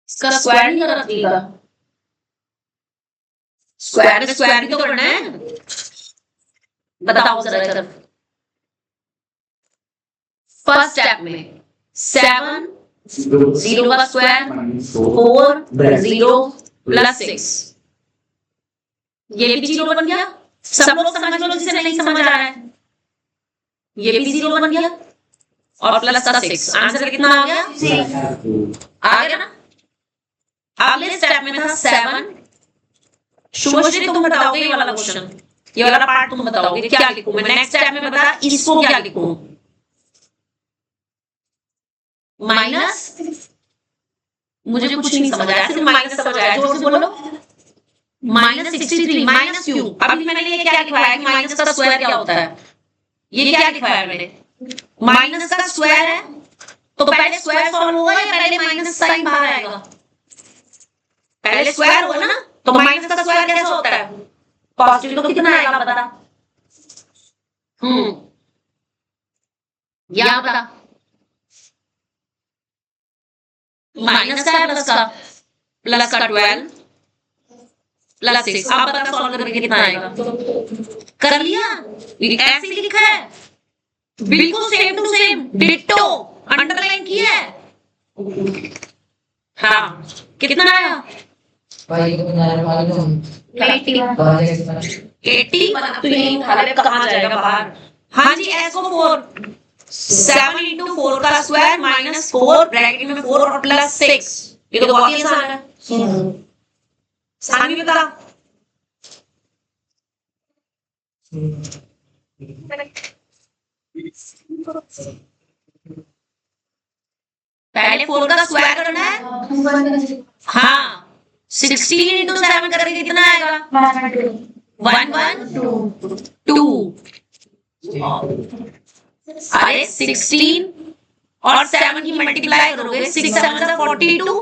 Speaker 2: इसका स्क्वायर नहीं कर दिएगा, स्क्वायर स्क्वायर तो करना है, बताओ जरा इधर। फर्स्ट स्टेप में 7 0 का स्क्वायर 4 0 प्लस 6, ये भी 0 बन गया। सब लोग समझ लो जिसे नहीं समझ आ रहा है, ये भी 0 बन गया और प्लस का 6, आंसर कितना आ गया? आ गया ना। अगले स्टेप में था 7, शुभश्री तुम बताओगे ये वाला क्वेश्चन, ये वाला पार्ट तुम बताओगे क्या लिखूं मैं। नेक्स्ट स्टेप में बता इसको क्या लिखूं, माइनस, मुझे कुछ नहीं समझ आया, सिर्फ माइनस समझ आया, जोर से बोलो -63 माइनस क्यू। अभी मैंने ये क्या लिखवाया है कि माइनस का स्क्वायर क्या होता है, ये क्या लिखवाया है मैंने, माइनस का स्क्वायर है तो पहले स्क्वायर सॉल्व होगा या पहले माइनस साइन बाहर आएगा, पहले स्क्वायर होगा ना, तो माइनस का स्क्वायर कैसा होता है, पॉजिटिव, तो कितना आएगा बता। यहाँ बता, माइनस का है प्लस का, प्लस का 12 प्लस 6, आप बता सॉल्व करके कितना आएगा, कर लिया, ऐसे ही लिखा है, बिल्कुल same to same, ditto, underline किया है, हाँ कितना आया, 80, तो यही उठा ले, कहाँ जाएगा बाहर, हाँ जी एस को 4, 7 into 4 का स्क्वायर माइनस 4 ब्रैकेट में 4 और प्लस 6, ये तो बहुत ही आसान है, सानी बता, पहले 4 का स्क्वायर करना है, हाँ 16 into 7 करके कितना आएगा, 1 1 2, अरे 16 और 7 की मल्टीप्लाई करोगे, 6 7 जा 42,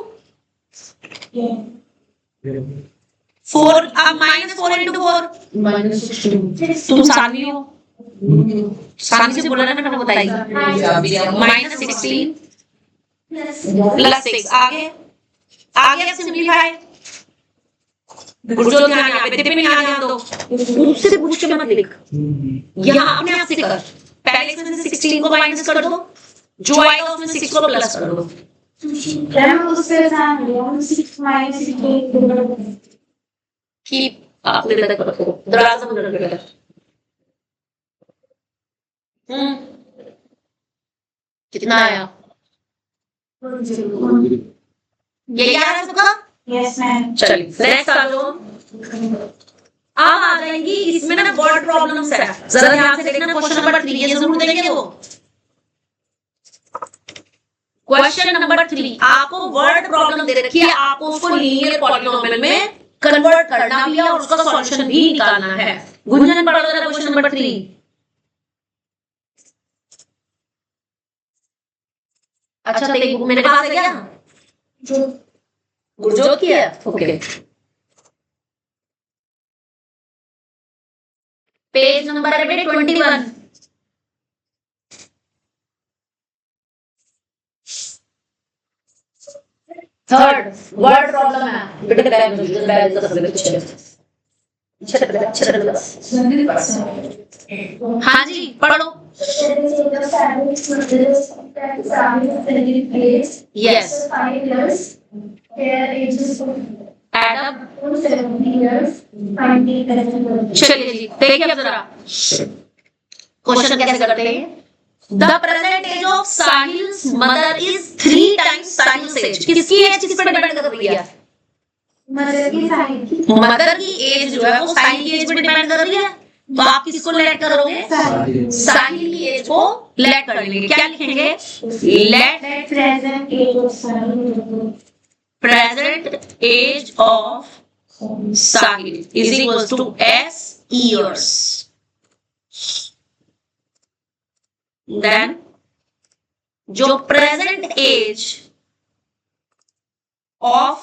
Speaker 2: 4 माइनस 4 into 4, तुम सानवी हो, सानवी से बोला ना, मैंने बताई, माइनस 16 प्लस 6, आगे आगे सिंपलीफाई, गुरजोत ध्यान यहाँ पे, टिप्पणी यहाँ ध्यान दो, उससे पूछ के मत लिख, यहाँ अपने आप से कर, पहले इसमें से 16 को माइनस कर दो, जो आएगा उसमें 6 को प्लस कर दो, कीप आपने तक रखो, दरवाजा बंद कर दो, कितना आया, ये याद है सबका,
Speaker 3: Yes, ma'am.
Speaker 2: चलिए नेक्स्ट आ जाओ, अब आ जाएंगी इसमें ना वर्ड प्रॉब्लम्स है, जरा ध्यान से देखना, क्वेश्चन नंबर 3 ये जरूर देंगे वो, क्वेश्चन नंबर 3 आपको वर्ड प्रॉब्लम दे रखी है, आपको उसको लीनियर पॉलिनोमियल में कन्वर्ट करना भी है और उसका सॉल्यूशन भी निकालना है, गुंजन पढ़ो जरा क्वेश्चन नंबर 3, अच्छा तेरी बुक मेरे पास है क्या, गुरजोत की है, ओके, पेज नंबर है बेटे 21, थर्ड वर्ड प्रॉब्लम है बेटे, बैग हाँ जी पढ़ो, यस एड अप, चलिए जी देखिए अब जरा क्वेश्चन कैसे करते हैं, the present age of Sahil's mother is 3 times Sahil's age, किसकी एज किस पर डिपेंड कर रही है, मदर की एज जो है वो साहिल की एज पर डिपेंड कर रही है, तो आप किसको लेट करोगे, साहिल की एज को लेट कर लेंगे, क्या लिखेंगे, let present age of Sahil is equals to s years, then जो प्रेजेंट एज ऑफ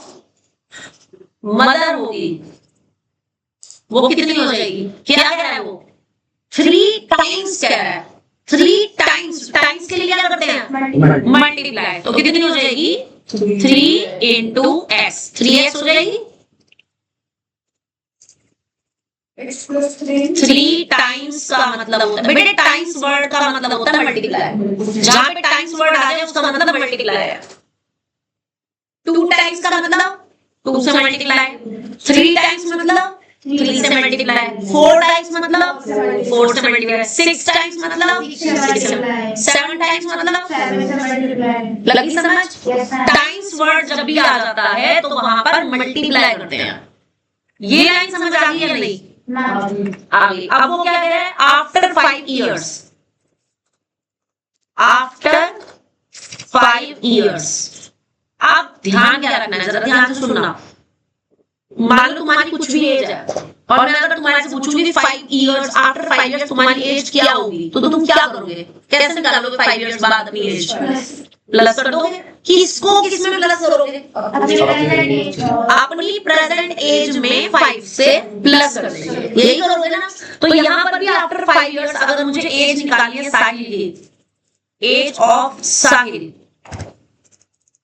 Speaker 2: मदर होगी वो कितनी हो जाएगी, क्या कह रहा है वो 3 times कह रहा है, 3 times, टाइम्स के लिए क्या करते हैं मल्टीप्लाई, तो कितनी हो जाएगी 3 into x, 3x हो जाएगी, 3 times का मतलब होता है बेटे, टाइम्स वर्ड का मतलब होता है मल्टीप्लाई, जहां पे टाइम्स वर्ड आ जाए उसका मतलब मल्टीप्लाई है, 2 times का मतलब 2 से मल्टीप्लाई, 3 times मतलब 3 से मल्टीप्लाई, 4 times मतलब 4 से मल्टीप्लाई, 6 times मतलब 7 times मतलब, लगी समझ, टाइम्स वर्ड जब भी आ जाता है तो वहां पर मल्टीप्लाई करते हैं, ये लाइन समझ आ गई या नहीं, आ गई, अब वो क्या कह रहा है, आफ्टर 5 years, आफ्टर 5 years, आप ध्यान क्या रखना है, जरा ध्यान से सुनना, मान लो तुम्हारी कुछ भी एज है और मैं अगर तुम्हारे से पूछूंगी 5 इयर्स आफ्टर 5 इयर्स तुम्हारी एज क्या होगी, तो तुम क्या करोगे, कैसे निकालोगे 5 इयर्स बाद अपनी एज? प्लस कर दोगे। किसको किसमें प्लस करोगे? अपनी प्रेजेंट एज में 5 से प्लस कर देंगे, यही करोगे ना। तो यहाँ पर भी आफ्टर 5 इयर्स अगर मुझे एज निकालनी है साहिल की, एज ऑफ साहिल,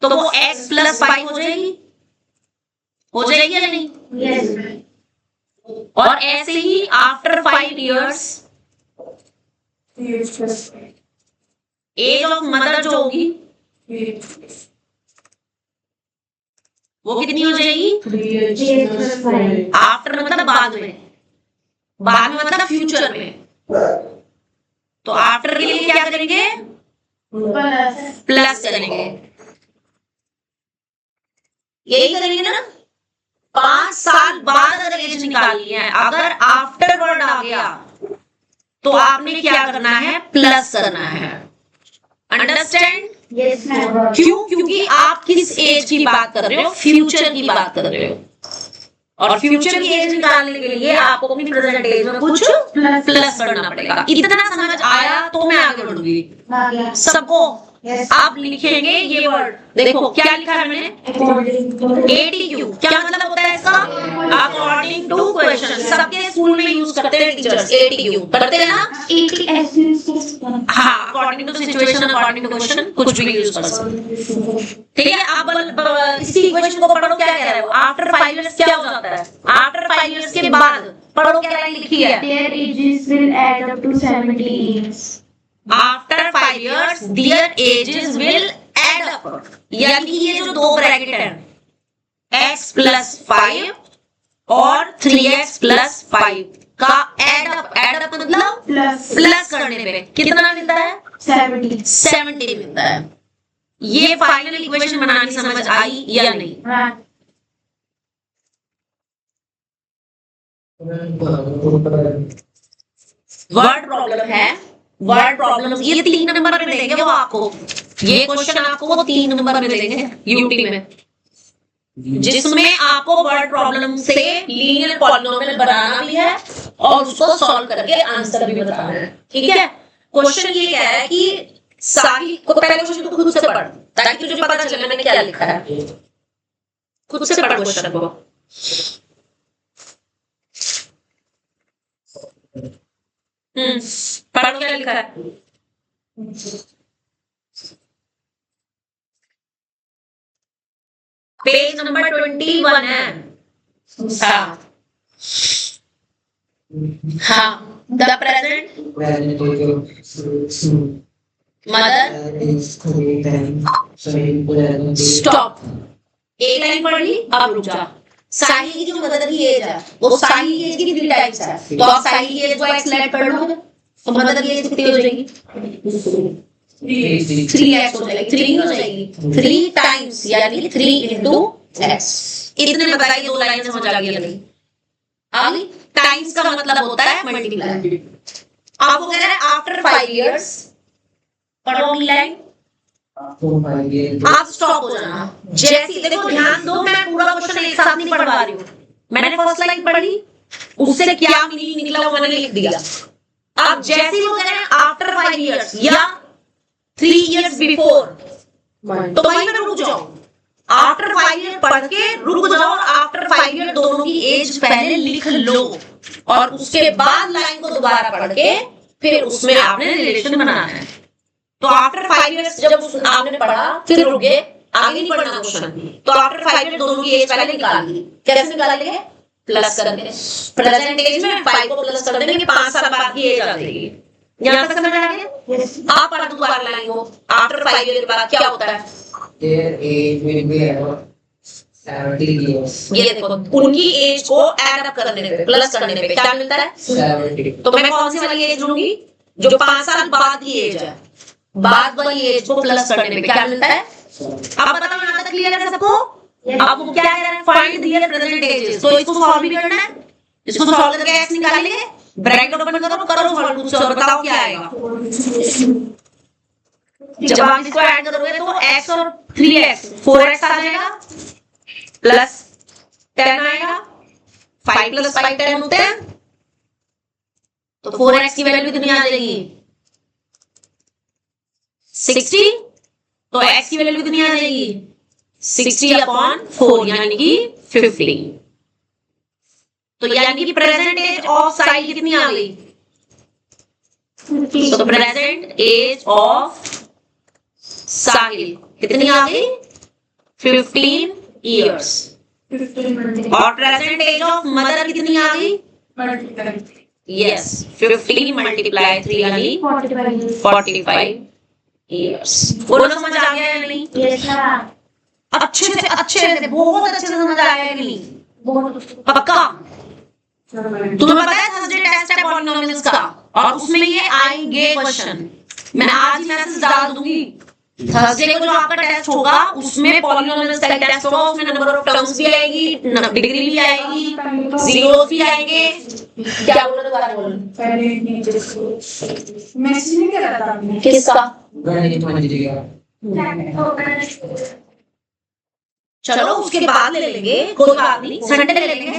Speaker 2: तो वो x प्लस 5 हो जाएगी, हो जाएगी या नहीं?
Speaker 3: Yes.
Speaker 2: और ऐसे ही after 5 years age of mother जो होगी वो कितनी हो जाएगी?
Speaker 3: 3 plus 5.
Speaker 2: आफ्टर मतलब बाद में, बाद में मतलब फ्यूचर में। तो आफ्टर के लिए क्या करेंगे?
Speaker 3: Plus.
Speaker 2: प्लस करेंगे, यही करेंगे ना। 5 साल बाद अगर एज निकालनी है, अगर आफ्टर वर्ड आ गया तो आपने क्या करना है? प्लस करना है। अंडरस्टैंड?
Speaker 3: Yes, ma'am.
Speaker 2: क्यों? क्योंकि आप किस एज की बात कर रहे हो? फ्यूचर की बात कर रहे हो, और फ्यूचर की एज निकालने के लिए आपको अपनी प्रेजेंट एज में कुछ प्लस करना पड़ेगा। इतना समझ आया तो मैं आगे बढ़ूंगी।
Speaker 3: Bhagya.
Speaker 2: सबको
Speaker 3: Yes.
Speaker 2: आप लिखेंगे ये वर्ड, देखो क्या लिखा है मैंने?
Speaker 3: According to.
Speaker 2: ATQ क्या मतलब होता है इसका? According to question. सबके स्कूल में यूज करते हैं टीचर्स, ATQ करते हैं ना?
Speaker 3: ATS.
Speaker 2: हाँ, according to situation, according to question, कुछ भी यूज कर सकते। ठीक है, अब इसी इक्वेशन को पढ़ो, क्या कह रहा है वो? आफ्टर 5 इयर्स क्या हो जाता है? आफ्टर 5 इयर्स के बाद पढ़ो, क्या लाइन लिखी है?
Speaker 3: Their ages will add up to 70 years.
Speaker 2: After 5 years their ages will add up, यानी कि ये जो दो ब्रैकेट है x प्लस 5 और 3x प्लस 5 का एड अप मतलब प्लस करने पे कितना मिलता है?
Speaker 3: 70.
Speaker 2: 70 मिलता है। ये फाइनल इक्वेशन बनानी समझ आई या नहीं?
Speaker 3: Right.
Speaker 2: वर्ड प्रॉब्लम है, वर्ड प्रॉब्लम ये 3 नंबर में देंगे वो आपको, ये क्वेश्चन आपको वो 3 नंबर में देंगे यूटी में, जिसमें आपको वर्ड प्रॉब्लम से लीनियर पॉलिनोमियल बनाना भी है और उसको सॉल्व करके आंसर भी बताना है। ठीक है, क्वेश्चन ये कह रहा है कि साहिल को, पहले क्वेश्चन को खुद से पढ़ ताकि तुझे पता चले मैंने क्या लिखा है। खुद से पढ़ क्वेश्चन को। पढ़ो क्या लिखा है? पेज नंबर 21 है। हाँ हाँ, द प्रेजेंट मदर स्टॉप। एक लाइन पढ़ ली, अब रुक जा। साहिल की जो मदर की एज है वो साहिल की एज की 3 टाइम्स है, तो आप साहिल की एज को x लेट कर लो तो मदर की एज कितनी हो जाएगी? 3x हो जाएगी, 3 हो जाएगी, 3 टाइम्स यानी 3 into x। इतने बताइए, 2 लाइन समझ आ गई या नहीं? आ गई? टाइम्स का मतलब होता है मल्टीप्लाई। आप वो कह रहे हैं आफ्टर 5 इयर्स, पढ़ो अगली लाइन। आप स्टॉप हो जाना। जैसी देखो ध्यान दो, मैं पूरा क्वेश्चन एक साथ नहीं पढ़वा रही हूँ, मैंने फर्स्ट लाइन पढ़ी, उससे क्या मीनिंग निकला वो मैंने लिख दिया। अब जैसे ही वो कह रहे हैं आफ्टर 5 इयर्स या 3 इयर्स बिफोर, तो वहीं पर रुक जाओ। आफ्टर 5 ईयर पढ़ के रुक जाओ और आफ्टर 5 ईयर दोनों की एज पहले लिख लो और उसके बाद लाइन को दोबारा पढ़ के फिर उसमें आपने रिलेशन बनाना है। तो आफ्टर 5 इयर्स जब आपने पढ़ा फिर रुक गए, आगे नहीं पढ़ना क्वेश्चन। तो आफ्टर 5 इयर्स दोनों की एज पहले निकाल ली। कैसे निकालेंगे? प्लस करके। प्रेजेंट एज में 5 को प्लस कर देंगे, 5 साल बाद की एज आ जाएगी। यहाँ तक समझ आ गया? आप पढ़ दोबारा लाइन को। आफ्टर 5 ईयर के बाद क्या होता है?
Speaker 4: Their age will be about 70 years.
Speaker 2: ये देखो, उनकी एज को ऐड अप करने पे, प्लस करने पे क्या मिलता है?
Speaker 4: 70.
Speaker 2: तो मैं कौन सी वाली एज लूंगी? जो 5 साल बाद की एज है, बाद वाली एज को प्लस करने पे क्या मिलता है? अब बताओ यहाँ तक क्लियर है सबको? अब वो क्या कह रहे हैं? Find there present ages. तो इसको सॉल्व भी करना है, इसको सॉल्व करके x निकालेंगे, ब्रैकेट ओपन करो सॉल्व से और बताओ क्या आएगा। जब आप इसको ऐड करोगे तो x और 3x 4x आ जाएगा प्लस 10 आएगा, 5 प्लस 5 10 होते हैं, तो 4x की वैल्यू कितनी आ जाएगी 60, तो x की वैल्यू कितनी आ जाएगी 60/4 यानी कि 50। तो यानी कि प्रेजेंट एज ऑफ साहिल कितनी आ गई, तो प्रेजेंट एज ऑफ साहिल कितनी आ गई 15 इयर्स। और प्रेजेंट एज ऑफ मदर कितनी आ गई, यस 15 मल्टीप्लाई 3 यानी 45 इयर्स। बोलो समझ आ गया या नहीं, अच्छे से बहुत अच्छे से समझ आ गया कि नहीं, पक्का। तुम्हें पता है थर्सडे टेस्ट है पॉलिनोमियल्स का, और उसमें ये आएंगे क्वेश्चन। मैं आज ही मैसेज डाल दूंगी, थर्सडे को जो आपका टेस्ट होगा उसमें पॉलिनोमियल्स का टेस्ट होगा, उसमें नंबर ऑफ टर्म्स भी आएगी, डिग्री भी आएगी, जीरोस भी आएंगे। क्या बोल रहे हो,
Speaker 3: मैसेज नहीं करा था आपने?
Speaker 2: किसका,
Speaker 4: गणित में दीजिएगा।
Speaker 2: चलो उसके बाद ले लेंगे, कोई बात नहीं, संडे ले लेंगे।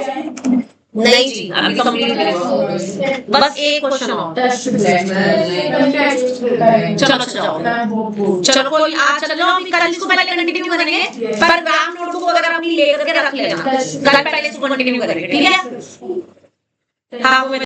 Speaker 2: नहीं जी अभी कंप्लीट करेंगे, बस एक क्वेश्चन और। चलो कोई आज चल जाओ, अभी कल इसको पहले कंटिन्यू करेंगे, पर ग्राम नोटबुक वगैरह अपनी लेकर के रख लेना, कल पहले इसको कंटिन्यू करेंगे, ठीक है। हाँ वो